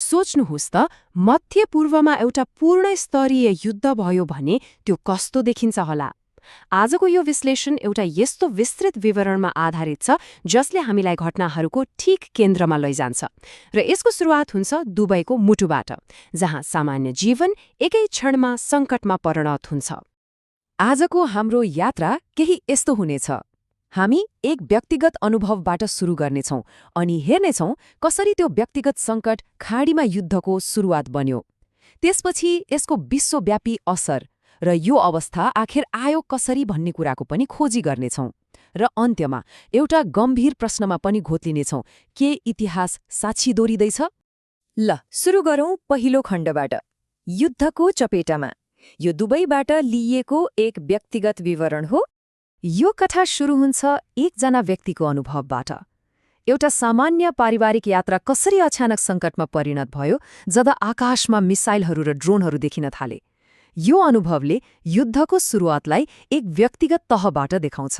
सोच्नुहोस् त, मध्य पूर्वमा एउटा पूर्ण स्तरीय युद्ध भयो भने त्यो कस्तो देखिन्छ होला। आजको यो विश्लेषण एउटा यस्तो विस्तृत विवरणमा आधारित छ जसले हामीलाई घटनाहरूको ठिक केन्द्रमा लैजान्छ। र यसको सुरुवात हुन्छ दुबईको मुटुबाट, जहाँ सामान्य जीवन एकै क्षणमा सङ्कटमा परिणत हुन्छ। आजको हाम्रो यात्रा केही यस्तो हुनेछ। हामी एक व्यक्तिगत अनुभवबाट सुरु गर्नेछौँ अनि हेर्नेछौँ कसरी त्यो व्यक्तिगत सङ्कट खाडीमा युद्धको सुरुवात बन्यो, त्यसपछि यसको विश्वव्यापी असर र यो अवस्था आखिर आयो कसरी भन्ने कुराको पनि खोजी गर्नेछौँ। र अन्त्यमा एउटा गम्भीर प्रश्नमा पनि घोत्लिनेछौँ, के इतिहास साक्षी दोहोरिँदैछ? ल सुरु गरौँ पहिलो खण्डबाट, युद्धको चपेटामा। यो दुबईबाट लिइएको एक व्यक्तिगत विवरण हो। यो कथा सुरु हुन्छ एकजना व्यक्तिको अनुभवबाट। एउटा सामान्य पारिवारिक यात्रा कसरी अचानक सङ्कटमा परिणत भयो जब आकाशमा मिसाइलहरू र ड्रोनहरू देखिन थाले। यो अनुभवले युद्धको सुरुवातलाई एक व्यक्तिगत तहबाट देखाउँछ।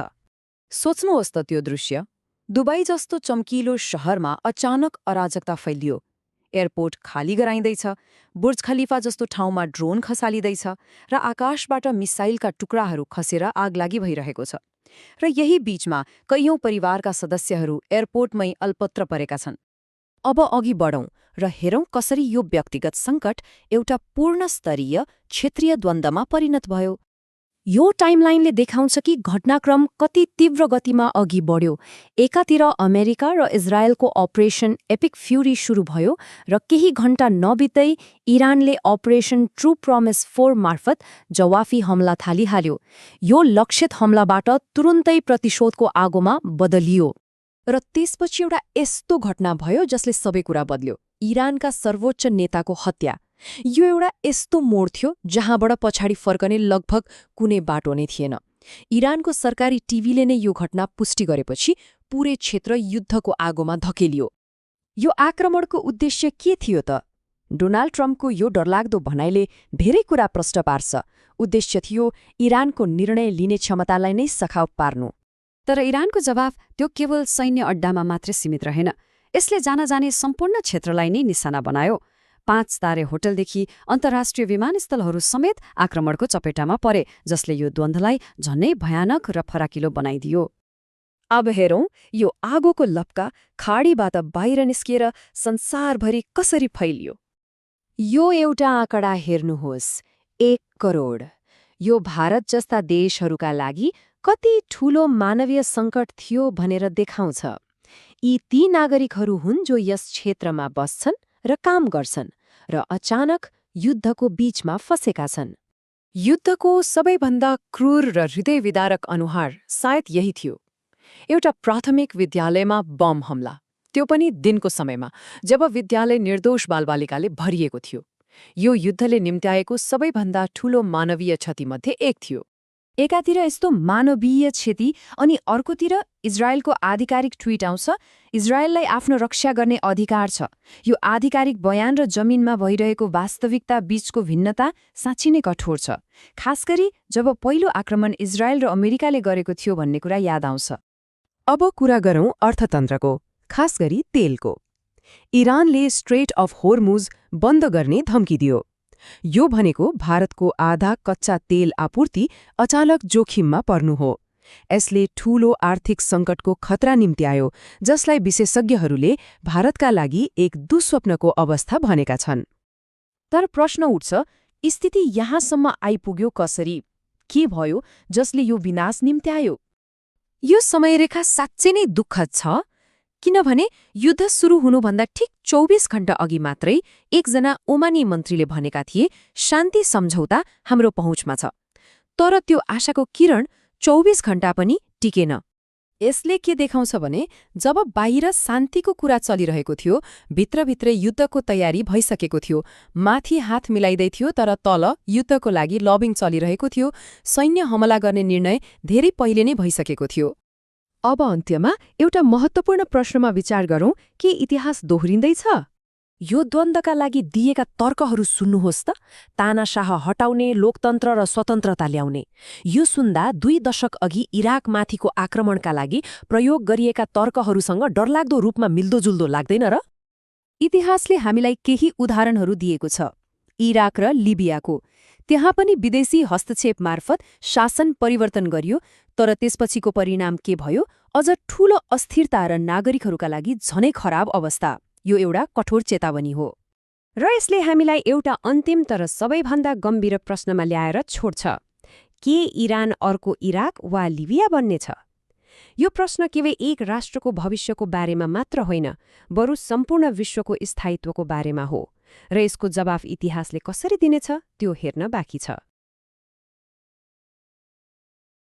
सोच्नुहोस् त त्यो दृश्य, दुबई जस्तो चम्किलो शहरमा अचानक अराजकता फैलियो। एयरपोर्ट खाली गराइँदैछ, बुर्ज खलिफा जस्तो ठाउँमा ड्रोन खसालिँदैछ र आकाशबाट मिसाइलका टुक्राहरू खसेर आगलागी भइरहेको छ। र यही बीचमा कैयौं परिवारका सदस्यहरू एयरपोर्टमै अल्पत्र परेका छन्। अब अघि बढौँ र हेरौँ कसरी यो व्यक्तिगत सङ्कट एउटा पूर्णस्तरीय क्षेत्रीय द्वन्द्वमा परिणत भयो। यो टाइमलाइनले देखाउँछ कि घटनाक्रम कति तीव्र गतिमा अघि बढ्यो। एकातिर अमेरिका र इजरायलको अपरेसन एपिक फ्युरी सुरु भयो र केही घण्टा नबित्दै इरानले अपरेसन ट्रू प्रमिस 4 मार्फत जवाफी हमला थालिहाल्यो। यो लक्षित हमलाबाट तुरुन्तै प्रतिशोधको आगोमा बदलियो। र त्यसपछि एउटा यस्तो घटना भयो जसले सबै कुरा बदल्यो, इरानका सर्वोच्च नेताको हत्या। यो एउटा यस्तो मोड थियो जहाँबाट पछाडि फर्कने लगभग कुनै बाटो नै थिएन। इरानको सरकारी टिभीले नै यो घटना पुष्टि गरेपछि पूरै क्षेत्र युद्धको आगोमा धकेलियो। यो आक्रमणको उद्देश्य के थियो त? डोनाल्ड ट्रम्पको यो डरलाग्दो भनाइले धेरै कुरा प्रश्न पार्छ। उद्देश्य थियो इरानको निर्णय लिने क्षमतालाई नै सखाव पार्नु। तर इरानको जवाफ त्यो केवल सैन्य अड्डामा मात्रै सीमित रहेन। यसले जाने सम्पूर्ण क्षेत्रलाई नै निशाना बनायो। 5 तारे होटलदेखि अन्तर्राष्ट्रिय विमानस्थलहरू समेत आक्रमणको चपेटामा परे, जसले यो द्वन्द्वलाई झन्नै भयानक र फराकिलो बनाइदियो। अब हेरौँ यो आगोको लपका खाडीबाट बाहिर निस्किएर संसारभरि कसरी फैलियो। यो एउटा आँकडा हेर्नुहोस्, 1 करोड। यो भारत जस्ता देशहरूका लागि कति ठूलो मानवीय सङ्कट थियो भनेर देखाउँछ। यी ती नागरिकहरू हुन् जो यस क्षेत्रमा बस्छन् र काम गर्छन् र अचानक युद्धको बीचमा फँसेका छन्। युद्धको सबैभन्दा क्रूर र हृदयविदारक अनुहार सायद यही थियो। एउटा प्राथमिक विद्यालयमा बम हमला, त्यो पनि दिनको समयमा जब विद्यालय निर्दोष बालबालिकाले भरिएको थियो। यो युद्धले निम्त्याएको सबैभन्दा ठूलो मानवीय क्षतिमध्ये एक थियो। एकातिर यस्तो मानवीय क्षति अनि अर्कोतिर इजरायलको आधिकारिक ट्विट आउँछ, इजरायललाई आफ्नो रक्षा गर्ने अधिकार छ। यो आधिकारिक बयान र जमिनमा भइरहेको वास्तविकता बीचको भिन्नता साँच्चै नै कठोर छ, खासगरी जब पहिलो आक्रमण इजरायल र अमेरिकाले गरेको थियो भन्ने कुरा याद आउँछ। अब कुरा गरौँ अर्थतन्त्रको, खासगरी तेलको। इरानले स्ट्रेट अफ होर्मुज बन्द गर्ने धम्की दियो। यो भनेको भारतको आधा कच्चा तेल आपूर्ति अचानक जोखिममा पर्नु हो। यसले ठूलो आर्थिक सङ्कटको खतरा निम्त्यायो, जसलाई विशेषज्ञहरूले भारतका लागि एक दुस्वप्नको अवस्था भनेका छन्। तर प्रश्न उठ्छ, स्थिति यहाँसम्म आइपुग्यो कसरी? के भयो जसले यो विनाश निम्त्यायो? यो समयरेखा साँच्चै नै दुःखद छ, किनभने युद्ध सुरु हुनुभन्दा ठिक 24 घण्टा अघि मात्रै एकजना ओमानी मन्त्रीले भनेका थिए शान्ति सम्झौता हाम्रो पहुँचमा छ। तर त्यो आशाको किरण 24 घण्टा पनि टिकेन। यसले के देखाउँछ भने जब बाहिर शान्तिको कुरा चलिरहेको थियो, भित्रभित्रै युद्धको तयारी भइसकेको थियो। माथि हात मिलाइदै थियो, तर तल युद्धको लागि लबिङ चलिरहेको थियो। सैन्य हमला गर्ने निर्णय धेरै पहिले नै भइसकेको थियो। अब अन्त्यमा एउटा महत्त्वपूर्ण प्रश्नमा विचार गरौँ, के इतिहास दोहोरिँदैछ? यो द्वन्द्वका लागि दिएका तर्कहरू सुन्नुहोस् त। तानाशाह हटाउने, लोकतन्त्र र स्वतन्त्रता ल्याउने। यो सुन्दा 2 दशक अघि इराकमाथिको आक्रमणका लागि प्रयोग गरिएका तर्कहरूसँग डरलाग्दो रूपमा मिल्दोजुल्दो लाग्दैन र? इतिहासले हामीलाई केही उदाहरणहरू दिएको छ। इराक र लिबियाको। त्यहाँ पनि विदेशी हस्तक्षेप मार्फत शासन परिवर्तन गरियो, तर त्यसपछिको परिणाम के भयो? अझ ठूलो अस्थिरता र नागरिकहरूका लागि झनै खराब अवस्था। यो एउटा कठोर चेतावनी हो। र यसले हामीलाई एउटा अन्तिम तर सबैभन्दा गम्भीर प्रश्नमा ल्याएर छोड्छ। के इरान अर्को इराक वा लिबिया बन्नेछ? यो प्रश्न केवल एक राष्ट्रको भविष्यको बारेमा मात्र होइन, बरु सम्पूर्ण विश्वको स्थायित्वको बारेमा हो। र यसको जवाफ इतिहासले कसरी दिनेछ त्यो हेर्न बाँकी छ।